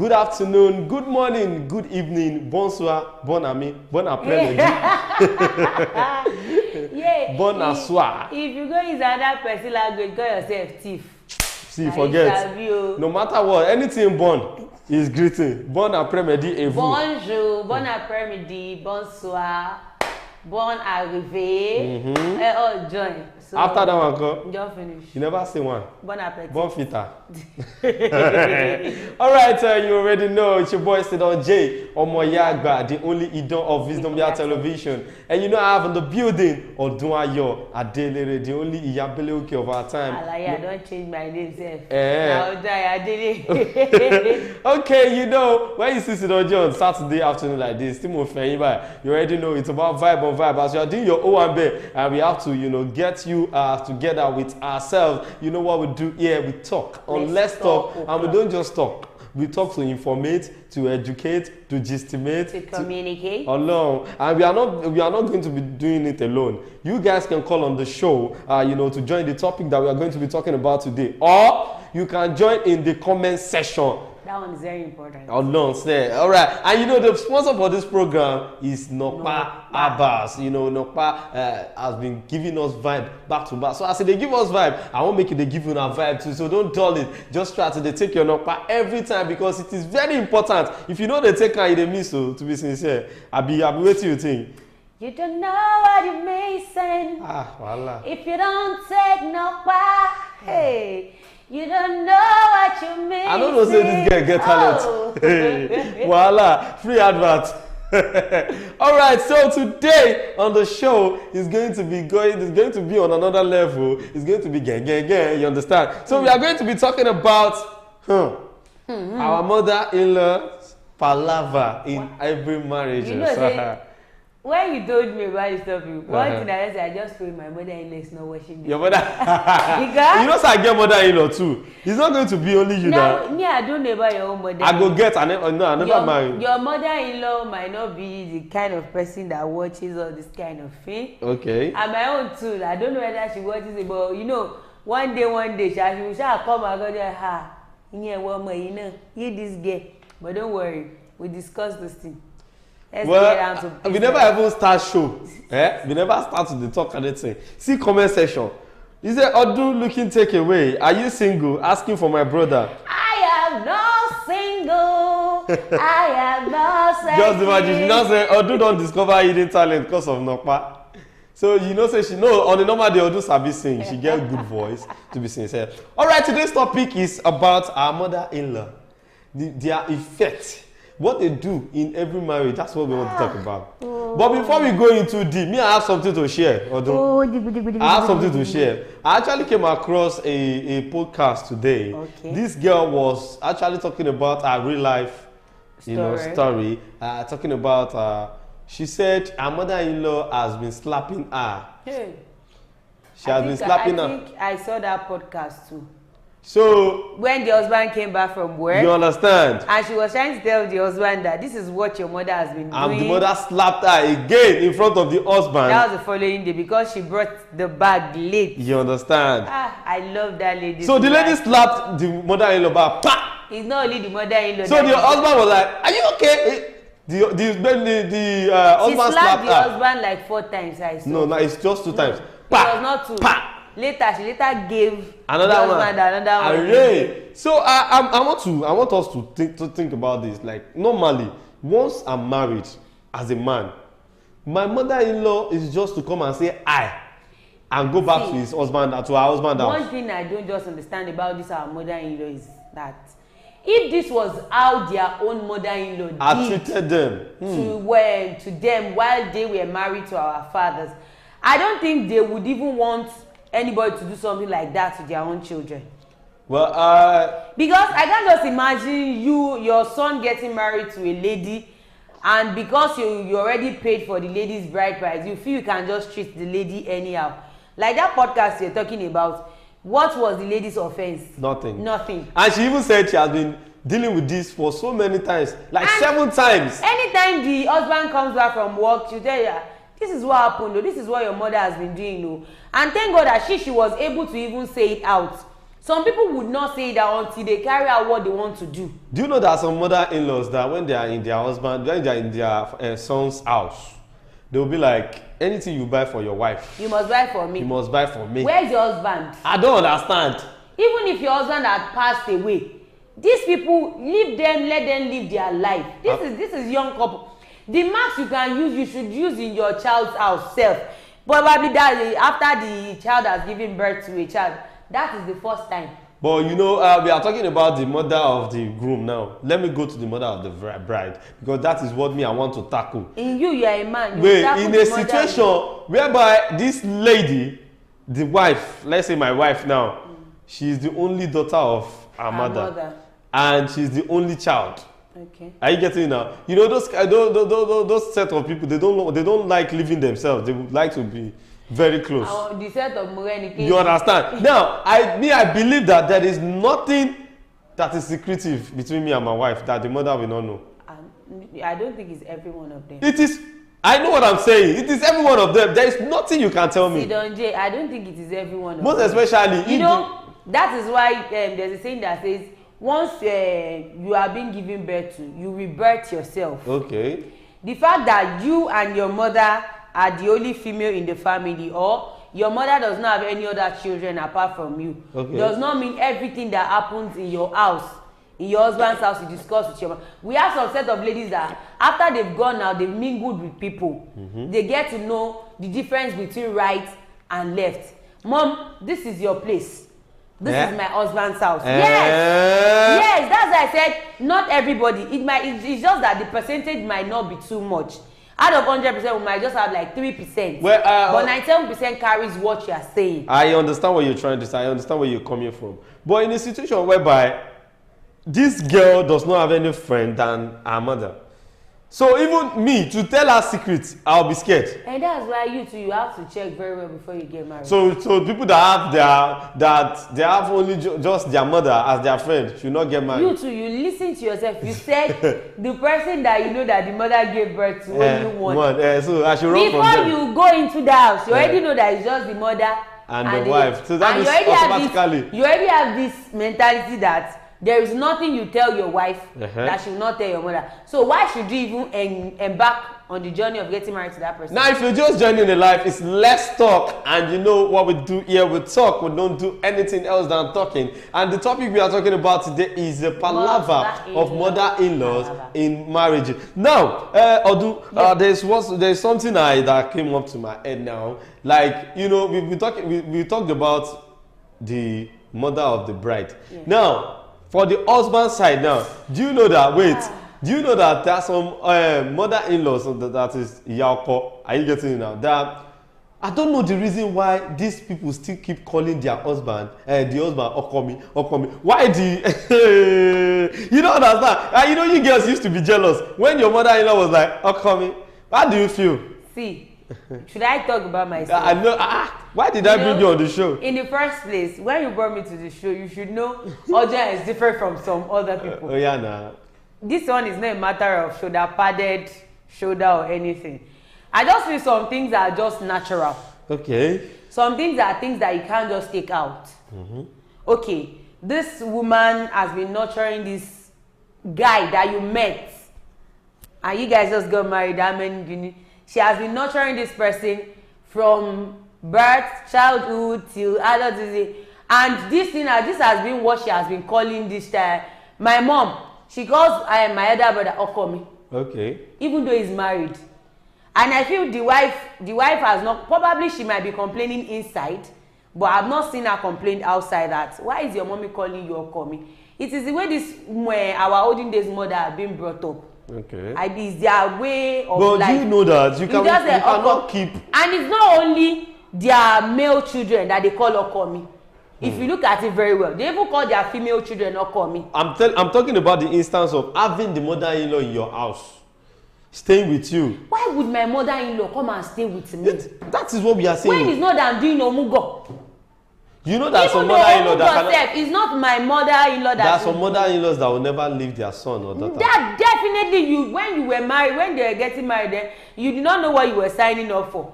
good afternoon, good morning, good evening, bonsoir, bon ami, bon après-midi. Yeah. Bonsoir. If you go use another person language, call yourself thief. See, forget. No matter what, anything bon is greeting. Bon après-midi et vous. Bonjour, bon après-midi, bonsoir, bon arrivé. Oh, join. So, after that one, go. Just finish. You never say one. Bon appetit. Bon fita. All right, you already know it's your boy Sidon J, Omoyagba, the only idol of Wisdom Yard Television. And you know I have in the building Odunayo Adelere, the only Iyabeleuke of our time. I don't change my name, self. Adele. Okay, you know, when you see Sidon J on Saturday afternoon like this, you already know it's about vibe on vibe. As you are doing your OMB, and we have to, you know, get you together with ourselves. You know what we do here? We talk. Let's talk. And we don't just talk. We talk to informate, to educate, to gestimate, to communicate. Alone. And we are not going to be doing it alone. You guys can call on the show, you know, to join the topic that we are going to be talking about today. Or you can join in the comment section. That one is very important. Alone, say. All right. And you know, the sponsor for this program is Nokpa Abbas. You know, Nokpa has been giving us vibe back to back. So I said they give us vibe. I won't make it they give you a vibe too. So don't dull it. Just try to take your Nokpa every time because it is very important. If you know they take care, they miss. So to be sincere, I'll be waiting. You think. You don't know what you missing. Voila. If you don't take Nokpa, hey. You don't know what you mean. I don't know say this girl get talent. Hey, voila, free advert. All right, so today on the show is going to be on another level. It's going to be gang. You understand? So we are going to be talking about our mother-in-law's palava in every marriage. You know, when you told me about this topic, one thing I said, I just feel my mother-in-law is not watching this. Your mother? You know, so I get mother-in-law too. It's not going to be only you that. Me, I don't know about your own mother. I go get, I never marry. Your mother-in-law might not be the kind of person that watches all this kind of thing. Okay. And my own too. I don't know whether she watches it, but you know, one day, she will come and go there, you this girl. But don't worry, we discuss this thing. Well, we never even start show. We never start to talk anything. See comment section. You say, Odu looking take away. Are you single? Asking for my brother. I am not single. I am not single. Just imagine, you know say, Odu don't discover hidden talent because of Nokpa. So you know say on the normal day Odu sabi sing. She get good voice to be sincere. All right, today's topic is about our mother-in-law. Their effect. What they do in every marriage, that's what we want to talk about. But before we go into deep, I have something to share. I have something to share. I actually came across a podcast today. Okay. This girl was actually talking about her real life story. Talking about, she said her mother-in-law has been slapping her. Hey. She has been slapping her. I think I saw that podcast too. So when the husband came back from work, you understand, and she was trying to tell the husband that this is what your mother has been doing, and the mother slapped her again in front of the husband. That was the following day because she brought the bag late. You understand? I love that lady. So the lady slapped the mother-in-law back. Pa! It's not only the mother-in-law. So the husband was like, "Are you okay?" The husband slapped the husband like 4 times. I saw. No, it's just 2 times. Pa! It was not 2. Pa! She later gave another one. Another So I want us to think about this. Like normally, once I'm married as a man, my mother-in-law is just to come and say I and go back to his husband, to her husband house. One thing I don't just understand about this our mother-in-law is that if this was how their own mother-in-law treated them to them while they were married to our fathers, I don't think they would even want anybody to do something like that to their own children. Well, because I can't just imagine your son getting married to a lady, and because you already paid for the lady's bride price, you feel you can just treat the lady anyhow. Like that podcast you're talking about, what was the lady's offense? Nothing. And she even said she has been dealing with this for so many times, like 7 times. Anytime the husband comes back from work, she'll tell you, this is what happened, though. This is what your mother has been doing, though. And thank God that she was able to even say it out. Some people would not say that until they carry out what they want to do. Do you know that some mother-in-laws that when they are in their husband, when they are in their son's house, they will be like, anything you buy for your wife, You must buy for me. you must buy for me. Where's your husband? I don't understand. Even if your husband had passed away, these people, leave them, let them live their life. This is young couple. The max you can use, you should use in your child's house self. Probably that after the child has given birth to a child. That is the first time. But you know, we are talking about the mother of the groom now. Let me go to the mother of the bride, because that is what me I want to tackle. In you are a man. Wait, in a situation whereby this lady, the wife, let's say my wife now, she is the only daughter of her mother, and she's the only child. Okay. Are you getting it now? You know those set of people, they don't like leaving themselves. They would like to be very close. The set of Morenike. You understand? Now, I believe that there is nothing that is secretive between me and my wife that the mother will not know. I don't think it's every one of them. It is. I know what I'm saying. It is every one of them. There is nothing you can tell me. Sidonje, I don't think it is every one of Most them. especially, you know, that is why there's a saying that says, once you are being given birth to, you rebirth yourself. Okay. The fact that you and your mother are the only female in the family, or your mother does not have any other children apart from you, does not mean everything that happens in your house, in your husband's house, you discuss with your mom. We have some set of ladies that after they've gone out, they've mingled with people. They get to know the difference between right and left. Mom, this is your place. This is my husband's house. Yes, that's why I said not everybody. It's just that the percentage might not be too much. Out of 100%, we might just have like 3%. Well, but 97% carries what you are saying. I understand what you're trying to say. I understand where you're coming from. But in a situation whereby this girl does not have any friend than her mother, so even me to tell her secrets, I'll be scared. And that's why you have to check very well before you get married. So people that have they have only just their mother as their friend should not get married. You listen to yourself. You said the person that you know that the mother gave birth to only one. So I should run from them. Before you go into the house, you already know that it's just the mother and the wife. So that is automatically. You already have this mentality that there is nothing you tell your wife that she will not tell your mother. So why should you even embark on the journey of getting married to that person? Now, if you're just joining the life, it's less talk. And you know what we do here, we talk. We don't do anything else than talking. And the topic we are talking about today is the palava of mother-in-laws in marriage. Now, Odu, there's something that came up to my head now. Like, you know, we talked about the mother of the bride. Yeah. Now, for the husband side now, do you know that, do you know that there are some mother-in-laws that is Yauko? Are you getting it now? That I don't know the reason why these people still keep calling their husband, the husband, Okomi. Why you don't understand? You know, you girls used to be jealous when your mother-in-law was like, Okomi. How do you feel? See, should I talk about myself? I know. Why did I bring you on the show? In the first place, when you brought me to the show, you should know Oja is different from some other people. Oh yeah, nah. This one is not a matter of shoulder padded, shoulder or anything. I just feel some things are just natural. Okay. Some things are things that you can't just take out. Okay, this woman has been nurturing this guy that you met, and you guys just got married. She has been nurturing this person from birth, childhood till adulthood, and this has been what she has been calling this child. My mom, she calls my elder brother Okomi. Okay. Even though he's married, and I feel the wife has not. Probably she might be complaining inside, but I've not seen her complain outside that. Why is your mommy calling you Okomi? It is the way our olden days mother have been brought up. Okay. It's their way of life. But do you know that you cannot keep. And it's not only their male children that they call Okomi. If you look at it very well, they even call their female children Okomi. I'm talking about the instance of having the mother-in-law in your house, staying with you. Why would my mother-in-law come and stay with me? That is what we are saying. When it's not that I'm doing omugo. You know that some mother-in-law that it's not my mother-in-law that. There are some mother-in-laws that will never leave their son or daughter. That definitely when you were married, when they were getting married, then you did not know what you were signing up for,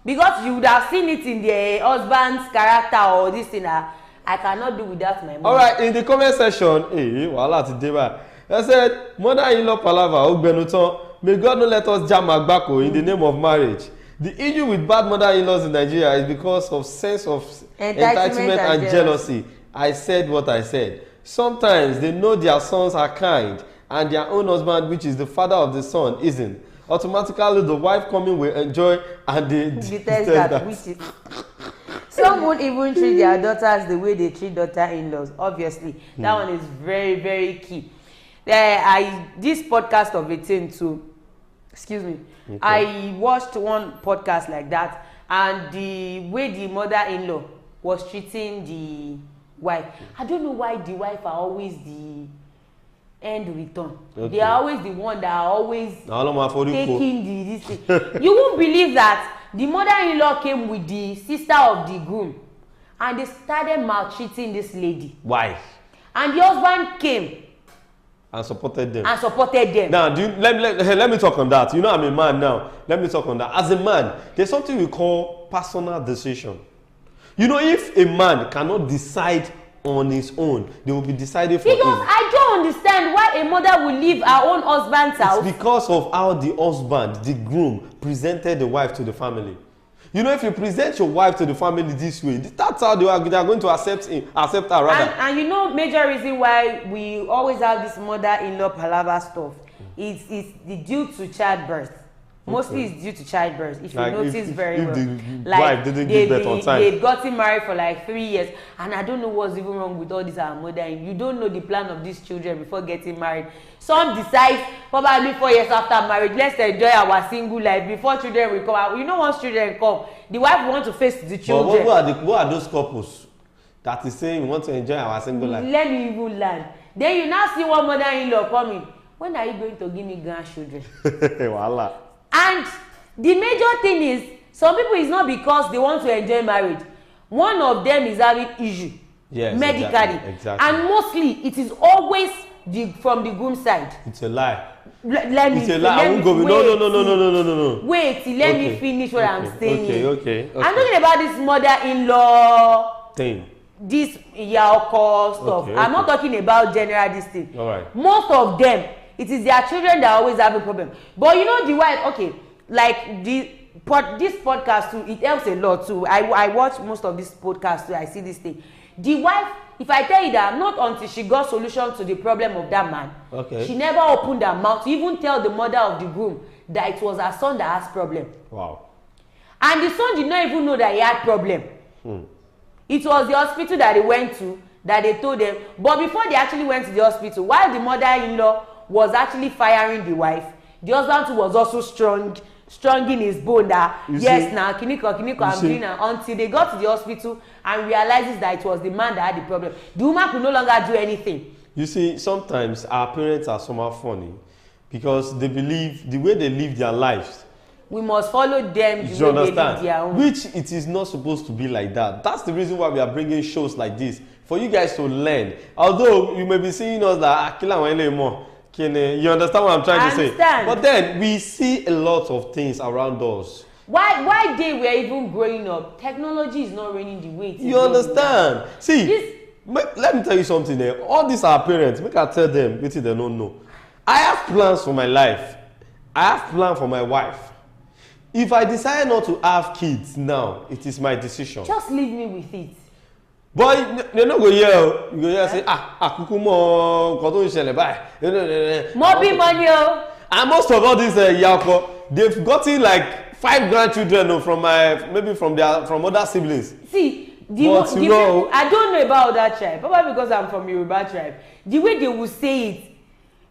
because you would have seen it in their husband's character or this thing. I I cannot do without my mom. All right, in the comment section, wahala ti dey ba. I said, mother-in-law palava, Ogbenutan, may God not let us jam agbako in the name of marriage. The issue with bad mother-in-laws in Nigeria is because of sense of entitlement and jealousy. I said what I said. Sometimes they know their sons are kind and their own husband, which is the father of the son, isn't. Automatically, the wife coming will enjoy and they detest that. Which is... Some won't even treat their daughters the way they treat daughter-in-laws. Obviously, that one is very, very key. This podcast of 18 too, excuse me, okay. I watched one podcast like that, and the way the mother-in-law was treating the wife, I don't know why the wife are always the end return. Okay. They are always the one that are always taking this thing. You won't believe that the mother-in-law came with the sister of the groom, and they started maltreating this lady. Why? And the husband came and supported them. Now, let me talk on that. You know, I'm a man now. Let me talk on that. As a man, there's something we call personal decision. You know, if a man cannot decide on his own, they will be decided for him. Because I don't understand why a mother will leave her own husband's house. It's because of how the husband, the groom, presented the wife to the family. You know, if you present your wife to the family this way, that's how they are going to accept her rather. And you know, major reason why we always have this mother-in-law palava stuff is due to childbirth. Mostly it's due to childbirth, if like you notice very well. The wife didn't give birth on time. They've gotten married for like 3 years, and I don't know what's even wrong with all this mother-in. You don't know the plan of these children before getting married. Some decide probably 4 years after marriage, let's enjoy our single life before children will come out. You know, once children come, the wife will want to face the children. But who are those couples that is saying we want to enjoy our single life? Let me even learn. Then you now see one mother-in-law coming. When are you going to give me grandchildren? Voila. And the major thing is, some people is not because they want to enjoy marriage. One of them is having issue, medically. Exactly. And mostly it is always from the groom side. It's a lie. It's a lie. I won't go. No. Wait, let me finish what I'm saying. Okay. I'm talking about this mother-in-law thing. This Yaoko stuff. I'm not talking about general this thing. All right. Most of them, it is their children that always have a problem. But you know, the wife, like this podcast too, it helps a lot too. I watch most of this podcast too. I see this thing. The wife, if I tell you that, not until she got solution to the problem of that man, she never opened her mouth to even tell the mother of the groom that it was her son that has problem. Wow. And the son did not even know that he had problem. It was the hospital that they went to that they told them. But before they actually went to the hospital, while the mother-in-law was actually firing the wife, the husband too was also strong in his bone that now kiniko I'm doing now, until they got to the hospital and realizes that it was the man that had the problem. The woman could no longer do anything. You see, sometimes our parents are somehow funny because they believe the way they live their lives, we must follow them the way they live their own. Which it is not supposed to be like that. That's the reason why we are bringing shows like this, for you guys to learn. Although you may be seeing us that you understand what I'm trying to say? But then we see a lot of things around us. Why they were even growing up, technology is not running the way it is. You understand? See, let me tell you something there. All these are parents. Make I tell them what they don't know. I have plans for my life. I have plans for my wife. If I decide not to have kids now, it is my decision. Just leave me with it. But you no go hear, you go hear say kuku mo nkan tó ń ṣẹlẹ̀ báyìí. More be money o. And most of all these yako, they've gotten like 5 grandchildren from other siblings. See, I don't know about that tribe, probably because I'm from Yoruba tribe. The way they will say it,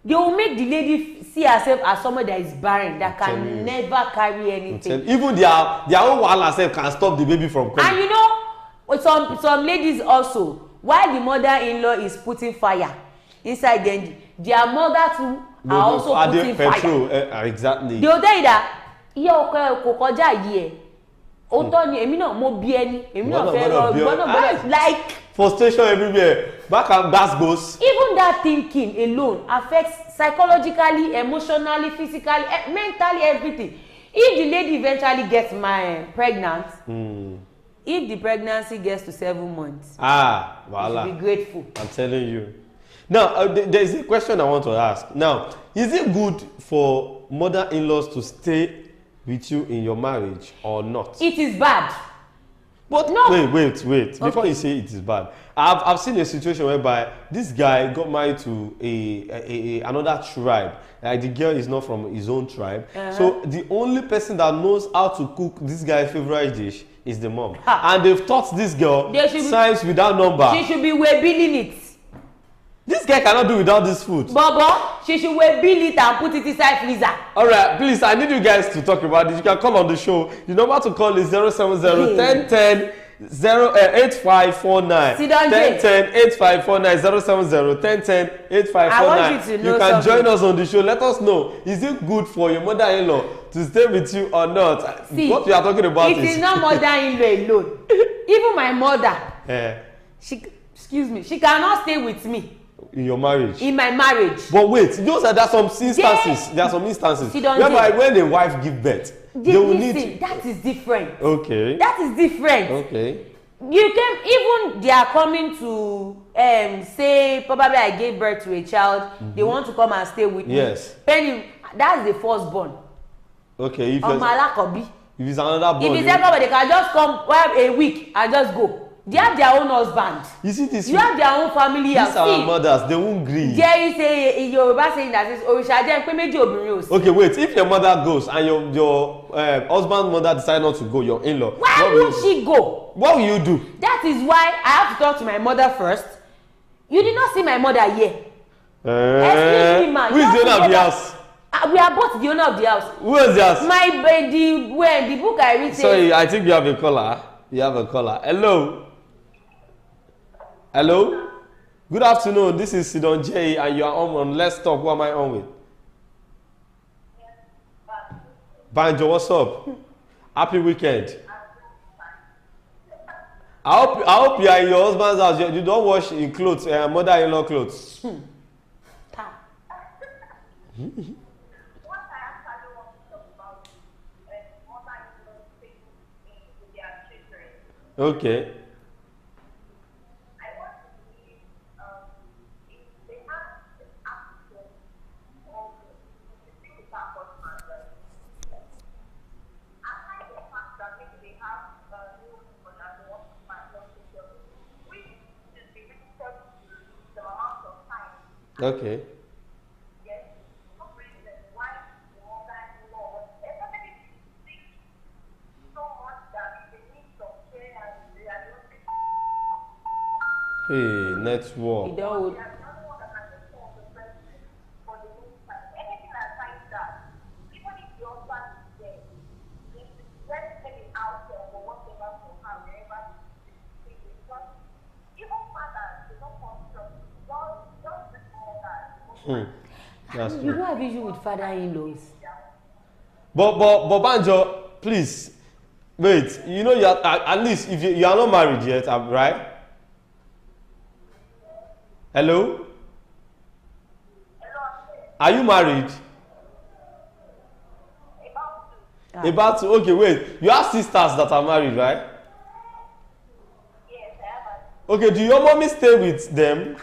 they will make the lady see herself as someone that is barren, that can never carry anything. Even their own wahala self can stop the baby from coming. And you know, some ladies also, while the mother-in-law is putting fire inside them, their mother too are also putting fire. Exactly. They will tell you that iye ọkọ kò kọjá yìí ẹ òótọ́ ni èmi náà mo bí ẹni èmi náà fẹ́ lọ gbọ́dọ̀ like frustration everywhere. Back and that goes. Even that thinking alone affects psychologically, emotionally, physically, mentally, everything. If the lady eventually gets pregnant, If the pregnancy gets to 7 months, voila. you should be grateful. I'm telling you. Now, there's a question I want to ask. Now, is it good for mother-in-laws to stay with you in your marriage or not? It is bad. But no. Wait. Okay. Before you say it is bad, I've seen a situation whereby this guy got married to another tribe. Like the girl is not from his own tribe. So the only person that knows how to cook this guy's favorite dish is the mom. And they've taught this girl signs without number. She should be way-billing it. This guy cannot do without this food. Bobo, she should way-bill it and put it inside freezer. Alright, please, I need you guys to talk about this. You can call on the show. The number to call is 070-1010-8549. 1010-8549. 070-1010-8549. I want you to know You can something. join us on the show. Let us know. Is it good for your mother-in-law to stay with you or not? See, what we are talking about is not mother-in-law alone. Even my mother, she cannot stay with me. In your marriage? In my marriage. But wait, there are some instances whereby when a wife gives birth, they will need. That is different. Okay. That is different. Okay. You can even they are coming to say probably I gave birth to a child. They want to come and stay with me. Yes. Penny, that's the firstborn. Okay. If it's another born. If it's everybody, they can just come a week and just go. They have their own husband. You see this? You have their own family. These are our mothers. They won't agree. There is a Yoruba saying that says Orisha jẹ́ pé méjì obìnrin ò sí. Okay, wait. If your mother goes and your husband's mother decide not to go, your in-law. Why would she go? What will you do? That is why I have to talk to my mother first. You did not see my mother here. Excuse me, man. Who is the owner of the house? We are both the owner of the house. Who is the house? The book I read says. Sorry, I think you have a caller. You have a caller. Hello. Hello. Good afternoon. This is Sidon J, and you are on Let's Talk. Who am I on with? Banjo, what's up? Happy weekend. I hope you are in your husband's house. You don't wash in clothes, mother-in-law clothes. Okay. Okay. Hey, network. That's You don't have issue with father-in-laws. But Banjo, please wait. You know, you are, at least if you are not married yet, right? Hello. Are you married? About to. Okay, wait. You have sisters that are married, right? Yes, I have. Okay, do your mommy stay with them?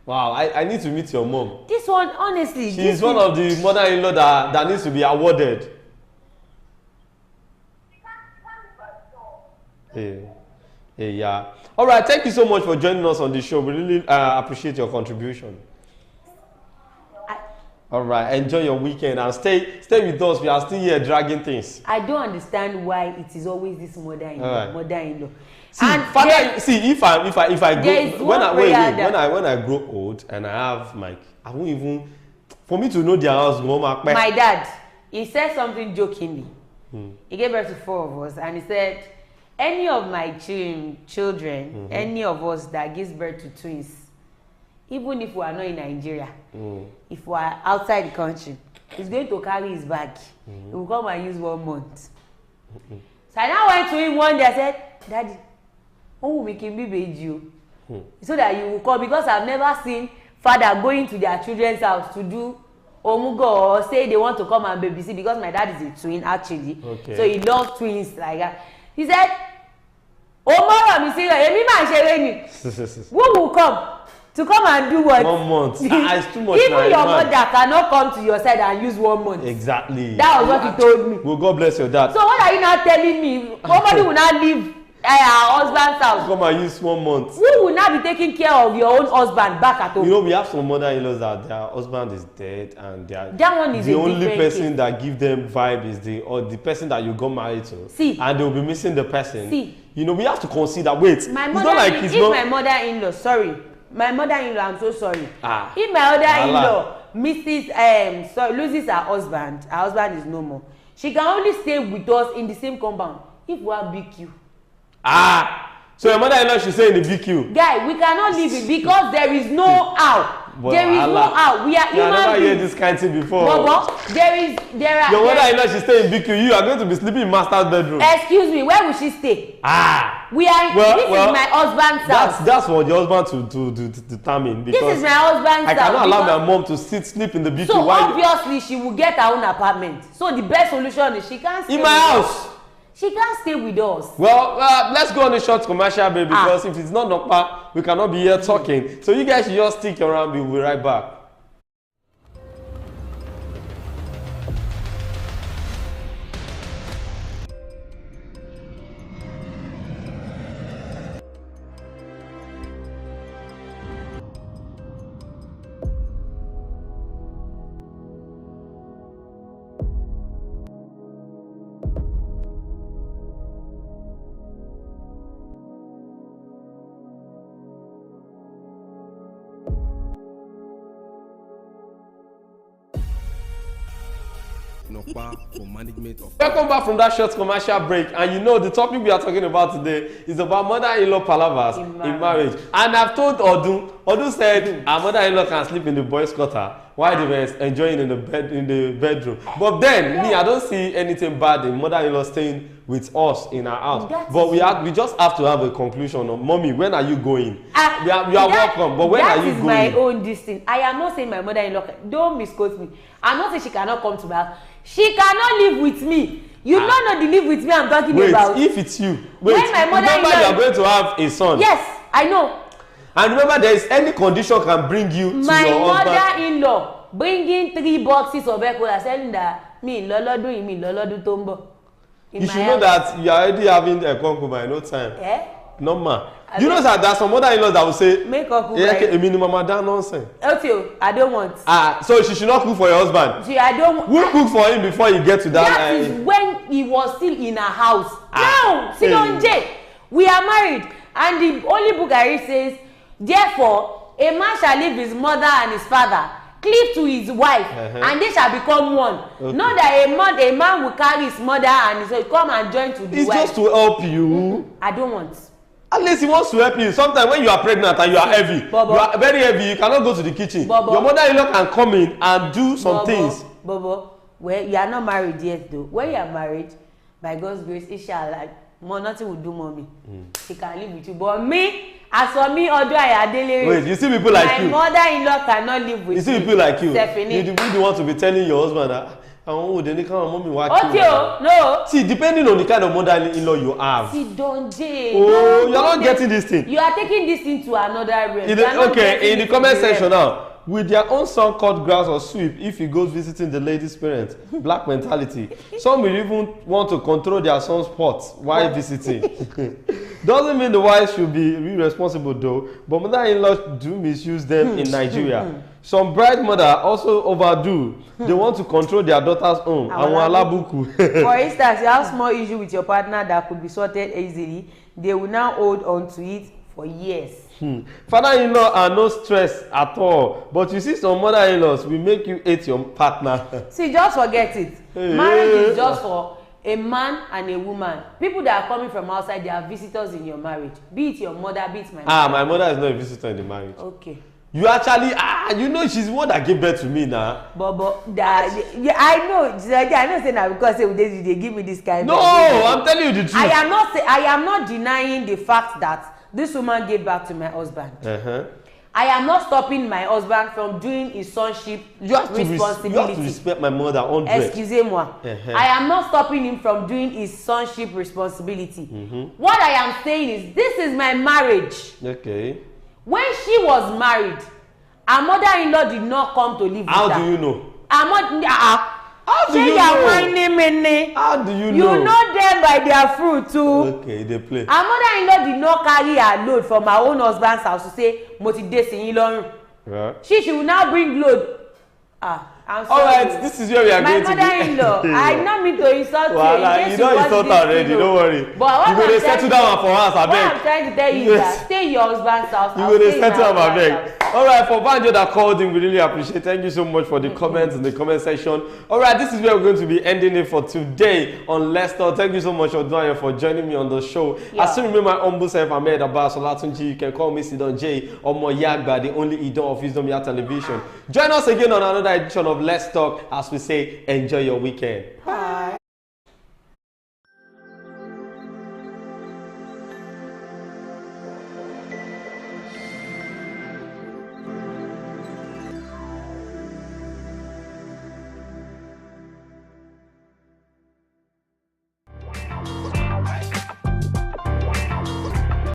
Wow, I need to meet your mom. This one, honestly, she's one of the mother-in-law that needs to be awarded. Yeah. All right, thank you so much for joining us on the show. We really appreciate your contribution. All right, enjoy your weekend and stay with us. We are still here dragging things. I don't understand why it is always this mother-in-law. Mother-in-law. See, if I go when I grow old and I have I won't even for me to know their house. My dad, he said something jokingly. He gave birth to 4 of us, and he said, any of my children, any of us that gives birth to twins, even if we are not in Nigeria, if we are outside the country, he's going to carry his bag. He will come and use 1 month. So I now went to him one day. I said, Daddy, oh, we can be you. So that you will come, because I've never seen father going to their children's house to do omugo or say they want to come and babysit, because my dad is a twin actually. Okay. So he loves twins like that. He said, Omoro mi serious, emi ma ṣeré ni. Who will come to come and do what? 1 month. It's too much. Even your mother cannot come to your side and use 1 month. Exactly. That was what he told me. Well, God bless your dad. So what are you now telling me? Somebody will not leave our husband's house. Come and use 1 month. Who will not be taking care of your own husband back at home? You know, we have some mother-in-laws that their husband is dead, and that one is the only person case. that give them vibe is the person that you got married to. See, and they'll be missing the person. See, you know, we have to consider. Wait, my mother-in-law, sorry, my mother-in-law, I'm so sorry. If my mother-in-law loses her husband is no more. She can only stay with us in the same compound if we have BQ. So your mother-in-law should stay in the BQ. Guy, we cannot leave it because there is no how. There is no how. We are human beings. I never heard this kind of thing before. Bobo, there are. Your mother-in-law should stay in BQ. You are going to be sleeping in master's bedroom. Excuse me, where will she stay? This is my husband's house. That's for the husband to determine. Because this is my husband's house. I cannot allow my mom to sleep in the BQ. So obviously she will get her own apartment. So the best solution is she can't stay in my house. She can't stay with us. Well, let's go on a short commercial break, because if it's not Nokpa, we cannot be here talking. So you guys should just stick around. We'll be right back. For management of. Welcome back from that short commercial break, and you know the topic we are talking about today is about mother-in-law palavas in marriage. And I've told Odun said our mother-in-law can sleep in the boys' quarter while they were enjoying in the bedroom. But then I don't see anything bad in mother-in-law staying with us in our house. But we just have to have a conclusion of, mommy, when are you going? You are welcome, but when are you going? That is my own distance. I am not saying my mother-in-law don't misquote me. I'm not saying she cannot come to my house. She cannot live with me. You don't know the live with me I'm talking about. Wait, if it's you. Wait, remember you are going to have a son. Yes, I know. And remember, there is any condition can bring you to your husband. My mother-in-law bringing 3 boxes of Ecola saying that me lolodu tombo. You should know that you are already having a concubine, no time. No man. You know that there's some mother-in-laws that will say, make concubine. A minimum that nonsense. Okay, I don't want. So she should not cook for your husband. I don't want. Who cook for him before you get to that? That is when he was still in her house. Now, sit on J. We are married, and the only book I read says, therefore, a man shall leave his mother and his father, cleave to his wife, and they shall become one. Okay. Not that a man will carry his mother and his wife come and join to the wife. It's just to help you. I don't want. At least he wants to help you. Sometimes when you are pregnant and you are heavy, you are very heavy, you cannot go to the kitchen. Your mother-in-law can come in and do some things. Well, you are not married yet though. When you are married, by God's grace, inshallah, nothing will do mommy. She can live with you. But me, as for me, although I adele. Wait, you see people like you. My mother-in-law cannot live with me. You see people like you. Stephanie. You don't want to be telling your husband that. They come and mommy watch you. No. See, depending on the kind of mother-in-law you have. See, don't Jay. Oh, you're not getting this thing. You are taking this thing to another realm. Okay, in the comment section now, with their own son cut grass or sweep if he goes visiting the lady's parents. Black mentality. Some will even want to control their son's pots while visiting. Doesn't mean the wife should be responsible though, but mother-in-law do misuse them in Nigeria. Some bride mother also overdo. They want to control their daughter's home. For instance, you have small issue with your partner that could be sorted easily. They will now hold on to it for years. Father-in-law are no stress at all, but you see some mother-in-laws will make you hate your partner. See, just forget it. Marriage is just for a man and a woman. People that are coming from outside, they are visitors in your marriage. Be it your mother, be it my mother. My mother is not a visitor in the marriage. Okay. You actually, you know, she's the one that gave birth to me now. But yeah, I know say na because say they give me this kind no, of I'm telling you the truth. I am not denying the fact that this woman gave back to my husband. I am not stopping my husband from doing his sonship responsibility. You have to respect my mother 100. Excusez-moi. I am not stopping him from doing his sonship responsibility. What I am saying is, this is my marriage. Okay. When she was married, her mother-in-law did not come to live with her. How do you know? How do you know? How do you know? You know them by their fruit too. Okay, they play. Her mother-in-law did not carry her load from her own husband's house to say, mo ti dé sí yín lọ́rùn. She will now bring load. I'm sorry. Alright, this is where we are going to be. My mother-in-law, I not mean to insult you. You don't insult her already, don't worry. But what you go to settle down for us, I beg. What I'm trying to tell you is that stay in your husband's house. You go to settle down, I beg. Alright, for Banjo that called in, we really appreciate. Thank you so much for the comments in the comment section. Alright, this is where we're going to be ending it for today on Let's Talk. Thank you so much, Odunayo, for joining me on the show. I still remember my humble self, Ahmed Abbas Olatunji. You can call me Sidon J or Moyagba, the only Idon of Wisdom Yard Television. Join us again on another edition of Let's Talk. As we say, enjoy your weekend.